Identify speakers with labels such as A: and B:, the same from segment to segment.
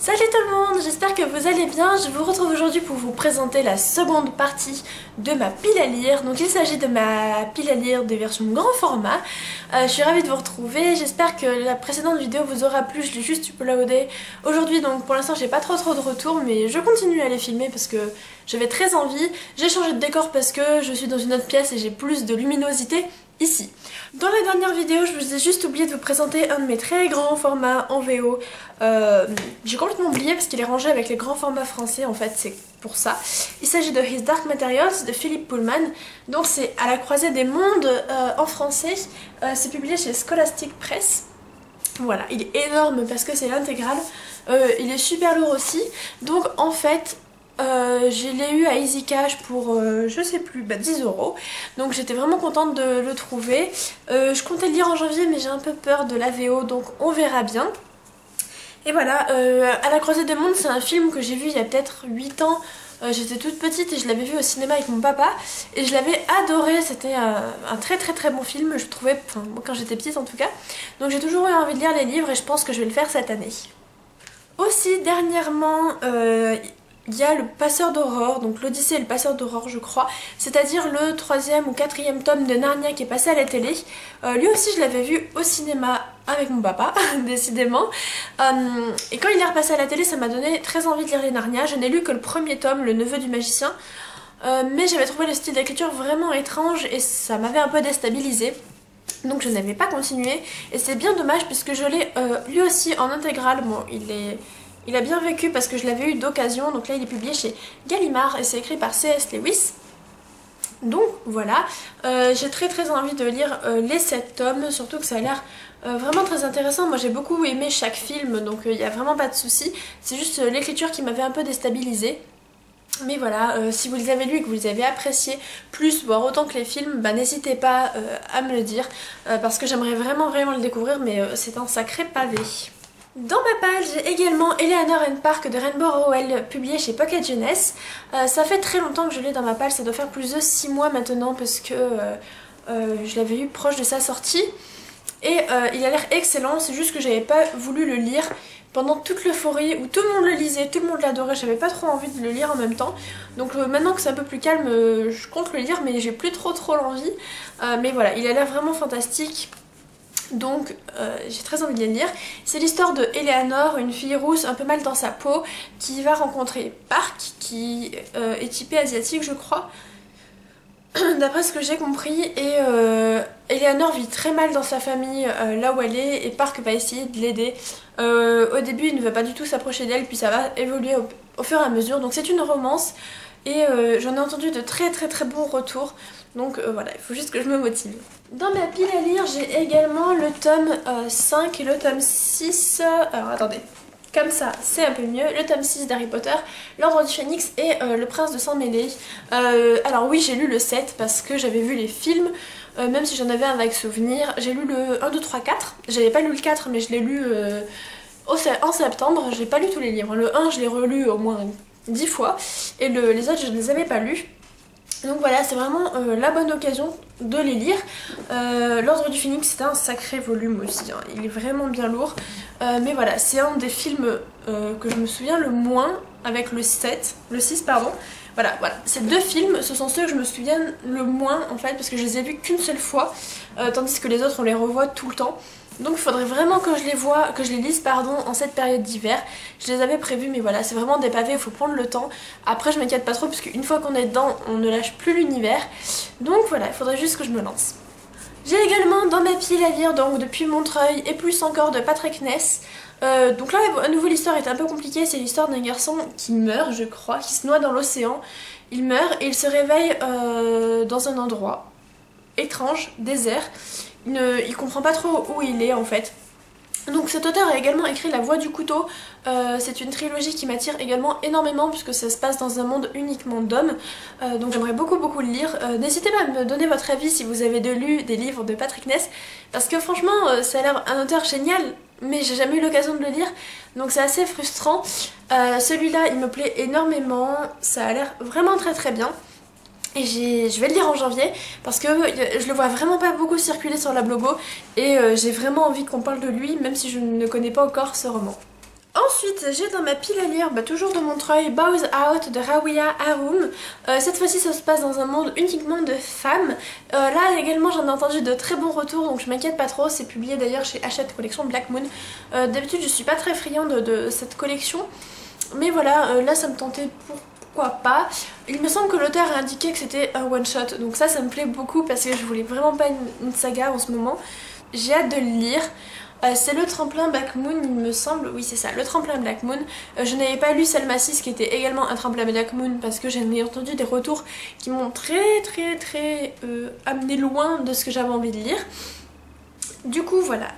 A: Salut tout le monde, j'espère que vous allez bien. Je vous retrouve aujourd'hui pour vous présenter la seconde partie de ma pile à lire. Donc il s'agit de ma pile à lire de version grand format. Je suis ravie de vous retrouver, j'espère que la précédente vidéo vous aura plu. Je l'ai juste uploadée aujourd'hui, donc pour l'instant j'ai pas trop de retours, mais je continue à les filmer parce que j'avais très envie. J'ai changé de décor parce que je suis dans une autre pièce et j'ai plus de luminosité ici. Dans la dernière vidéo, je vous ai juste oublié de vous présenter un de mes très grands formats en VO. J'ai complètement oublié parce qu'il est rangé avec les grands formats français, en fait c'est pour ça. Il s'agit de His Dark Materials de Philippe Pullman. Donc c'est À la croisée des mondes en français. C'est publié chez Scholastic Press. Voilà, il est énorme parce que c'est l'intégrale. Il est super lourd aussi. Donc en fait... je l'ai eu à Easy Cash pour, je sais plus, 10 €. Donc j'étais vraiment contente de le trouver. Je comptais le lire en janvier mais j'ai un peu peur de la VO, donc on verra bien. Et voilà, À la croisée des mondes, c'est un film que j'ai vu il y a peut-être 8 ans. J'étais toute petite et je l'avais vu au cinéma avec mon papa. Et je l'avais adoré, c'était un très bon film, je trouvais, enfin moi quand j'étais petite en tout cas. Donc j'ai toujours eu envie de lire les livres et je pense que je vais le faire cette année. Aussi, dernièrement... il y a le Passeur d'Aurore, donc l'Odyssée et le Passeur d'Aurore je crois, c'est-à-dire le 3e ou 4e tome de Narnia qui est passé à la télé. Lui aussi je l'avais vu au cinéma avec mon papa, décidément. Et quand il est repassé à la télé ça m'a donné très envie de lire les Narnia. Je n'ai lu que le premier tome, Le Neveu du Magicien, mais j'avais trouvé le style d'écriture vraiment étrange et ça m'avait un peu déstabilisée. Donc je n'avais pas continué et c'est bien dommage puisque je l'ai lui aussi en intégrale. Bon, il a bien vécu parce que je l'avais eu d'occasion, donc là il est publié chez Gallimard et c'est écrit par C.S. Lewis. Donc voilà, j'ai très envie de lire les 7 tomes, surtout que ça a l'air vraiment très intéressant. Moi j'ai beaucoup aimé chaque film, donc il n'y a vraiment pas de souci. C'est juste l'écriture qui m'avait un peu déstabilisée. Mais voilà, si vous les avez lus et que vous les avez appréciés plus, voire autant que les films, bah n'hésitez pas à me le dire, parce que j'aimerais vraiment le découvrir, mais c'est un sacré pavé. Dans ma page, j'ai également Eleanor and Park de Rainbow Rowell, publié chez Pocket Jeunesse. Ça fait très longtemps que je l'ai dans ma page, ça doit faire plus de 6 mois maintenant parce que je l'avais eu proche de sa sortie. Et il a l'air excellent, c'est juste que j'avais pas voulu le lire pendant toute l'euphorie où tout le monde le lisait, tout le monde l'adorait, j'avais pas trop envie de le lire en même temps. Donc maintenant que c'est un peu plus calme, je compte le lire mais j'ai plus trop l'envie. Mais voilà, il a l'air vraiment fantastique. Donc j'ai très envie de les lire. C'est l'histoire de Eleanor, une fille rousse un peu mal dans sa peau, qui va rencontrer Park, qui est typé asiatique je crois, d'après ce que j'ai compris. Et Eleanor vit très mal dans sa famille là où elle est, et Park va essayer de l'aider. Au début il ne va pas du tout s'approcher d'elle, puis ça va évoluer au fur et à mesure. Donc c'est une romance et j'en ai entendu de très bons retours. Donc voilà, il faut juste que je me motive. Dans ma pile à lire, j'ai également le tome 5 et le tome 6. Alors attendez, comme ça c'est un peu mieux. Le tome 6 d'Harry Potter, L'Ordre du Phénix et Le Prince de Sang-Mêlé. Alors oui, j'ai lu le 7 parce que j'avais vu les films, même si j'en avais un vague souvenir. J'ai lu le 1, 2, 3, 4. J'avais pas lu le 4 mais je l'ai lu en septembre. J'ai pas lu tous les livres. Le 1 je l'ai relu au moins 10 fois et les autres je ne les avais pas lus. Donc voilà, c'est vraiment la bonne occasion de les lire. L'Ordre du Phénix, c'est un sacré volume aussi, hein. Il est vraiment bien lourd. Mais voilà, c'est un des films que je me souviens le moins avec le 6 pardon. Voilà, ces deux films, ce sont ceux que je me souviens le moins en fait, parce que je les ai vus qu'une seule fois, tandis que les autres on les revoit tout le temps. Donc il faudrait vraiment que je les lise en cette période d'hiver. Je les avais prévus mais voilà, c'est vraiment des pavés, il faut prendre le temps. Après je m'inquiète pas trop parce qu'une fois qu'on est dedans, on ne lâche plus l'univers. Donc voilà, il faudrait juste que je me lance. J'ai également dans ma pile à lire, donc depuis Montreuil et plus encore de Patrick Ness. Donc là à nouveau l'histoire est un peu compliquée, c'est l'histoire d'un garçon qui meurt je crois, qui se noie dans l'océan. Il meurt et il se réveille dans un endroit étrange, désert. Il comprend pas trop où il est en fait. Donc cet auteur a également écrit La Voix du Couteau. C'est une trilogie qui m'attire également énormément puisque ça se passe dans un monde uniquement d'hommes. Donc j'aimerais beaucoup le lire. N'hésitez pas à me donner votre avis si vous avez lu des livres de Patrick Ness, parce que franchement ça a l'air un auteur génial mais j'ai jamais eu l'occasion de le lire, donc c'est assez frustrant. Celui-là il me plaît énormément, ça a l'air vraiment très bien. Et je vais le lire en janvier parce que je le vois vraiment pas beaucoup circuler sur la blogo et j'ai vraiment envie qu'on parle de lui même si je ne connais pas encore ce roman. Ensuite, j'ai dans ma pile à lire, toujours de Montreuil, Bows Out de Rawia Haroum. Cette fois-ci, ça se passe dans un monde uniquement de femmes. Là également, j'en ai entendu de très bons retours, donc je m'inquiète pas trop. C'est publié d'ailleurs chez Hachette Collection Black Moon. D'habitude, je suis pas très friande de cette collection, mais voilà, là ça me tentait pourquoi pas. Il me semble que l'auteur a indiqué que c'était un one-shot, donc ça me plaît beaucoup parce que je voulais vraiment pas une saga en ce moment. J'ai hâte de le lire. C'est le tremplin Black Moon, il me semble, oui c'est ça, le tremplin Black Moon. Je n'avais pas lu Selma 6 qui était également un tremplin Black Moon parce que j'en ai entendu des retours qui m'ont très amené loin de ce que j'avais envie de lire. Du coup voilà,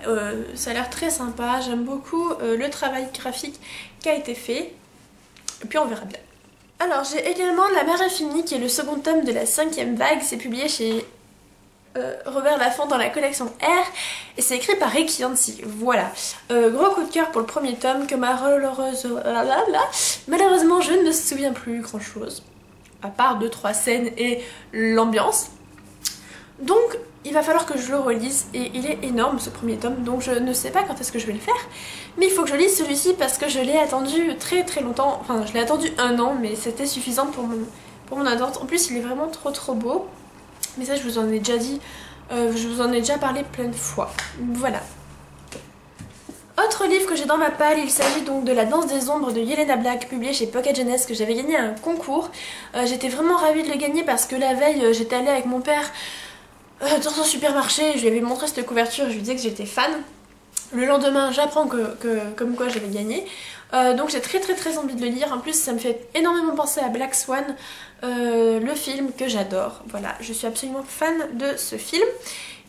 A: ça a l'air très sympa, j'aime beaucoup le travail graphique qui a été fait, et puis on verra bien. Alors j'ai également La Mer Infinie qui est le second tome de la 5e vague, c'est publié chez Robert Laffont dans la collection R et c'est écrit par Rick Yancey. Voilà, gros coup de cœur pour le premier tome que malheureusement je ne me souviens plus grand chose à part 2-3 scènes et l'ambiance, donc il va falloir que je le relise et il est énorme ce premier tome, donc je ne sais pas quand est-ce que je vais le faire, mais il faut que je lise celui-ci parce que je l'ai attendu très longtemps, enfin je l'ai attendu 1 an mais c'était suffisant pour mon attente. En plus il est vraiment trop beau. Mais ça je vous en ai déjà dit, je vous en ai déjà parlé plein de fois. Voilà. Autre livre que j'ai dans ma palle, il s'agit donc de La Danse des Ombres de Yelena Black, publié chez Pocket Jeunesse, que j'avais gagné à un concours. J'étais vraiment ravie de le gagner parce que la veille j'étais allée avec mon père dans un supermarché, je lui avais montré cette couverture, je lui disais que j'étais fan. Le lendemain j'apprends comme quoi j'avais gagné. Donc j'ai très envie de le lire. En plus ça me fait énormément penser à Black Swan, le film que j'adore. Voilà, je suis absolument fan de ce film.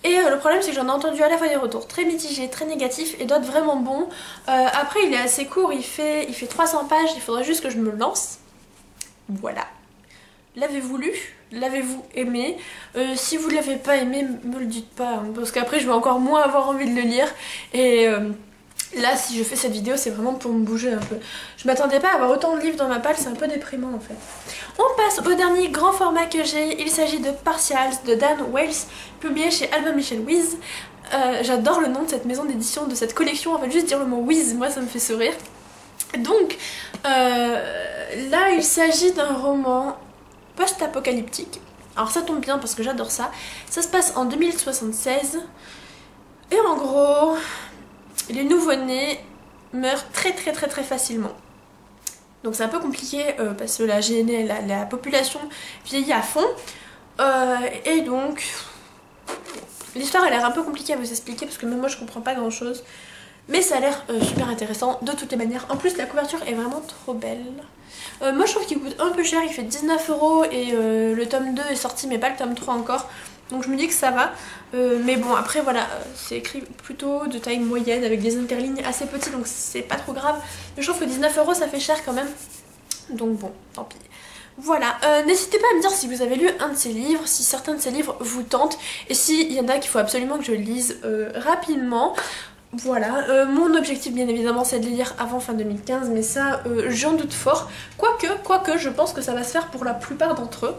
A: Et le problème c'est que j'en ai entendu à la fois des retours très mitigés, très négatifs et d'autres vraiment bons. Après il est assez court, il fait 300 pages, il faudrait juste que je me lance. Voilà. L'avez-vous lu? L'avez-vous aimé? Si vous ne l'avez pas aimé, me le dites pas, hein, parce qu'après je vais encore moins avoir envie de le lire. Et là si je fais cette vidéo c'est vraiment pour me bouger un peu. Je m'attendais pas à avoir autant de livres dans ma palle, c'est un peu déprimant en fait. On passe au dernier grand format que j'ai, il s'agit de Partials de Dan Wales, publié chez Albin Michel Wyss. J'adore le nom de cette maison d'édition, de cette collection, en fait juste dire le mot Wyss, moi ça me fait sourire. Donc là il s'agit d'un roman post-apocalyptique. Alors ça tombe bien parce que j'adore ça. Ça se passe en 2076 et en gros les nouveau-nés meurent très facilement. Donc c'est un peu compliqué parce que la population vieillit à fond. Et donc l'histoire a l'air un peu compliquée à vous expliquer parce que même moi je comprends pas grand chose. Mais ça a l'air super intéressant de toutes les manières. En plus la couverture est vraiment trop belle. Moi je trouve qu'il coûte un peu cher, il fait 19 € et le tome 2 est sorti mais pas le tome 3 encore. Donc je me dis que ça va. Mais bon après voilà, c'est écrit plutôt de taille moyenne avec des interlignes assez petits donc c'est pas trop grave. Mais je trouve que 19 € ça fait cher quand même. Donc bon, tant pis. Voilà, n'hésitez pas à me dire si vous avez lu un de ces livres, si certains de ces livres vous tentent et s'il y en a qu'il faut absolument que je lise rapidement. Voilà, mon objectif bien évidemment c'est de les lire avant fin 2015 mais ça j'en doute fort, quoique je pense que ça va se faire pour la plupart d'entre eux.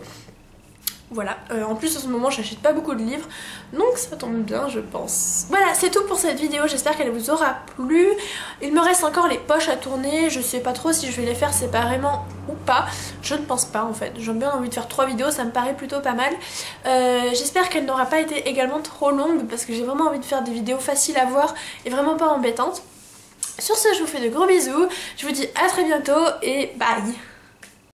A: Voilà, en plus en ce moment j'achète pas beaucoup de livres donc ça tombe bien je pense. Voilà, c'est tout pour cette vidéo, j'espère qu'elle vous aura plu. Il me reste encore les poches à tourner, je sais pas trop si je vais les faire séparément ou pas. Je ne pense pas en fait, j'ai bien envie de faire 3 vidéos, ça me paraît plutôt pas mal. J'espère qu'elle n'aura pas été également trop longue parce que j'ai vraiment envie de faire des vidéos faciles à voir et vraiment pas embêtantes. Sur ce je vous fais de gros bisous, je vous dis à très bientôt et bye.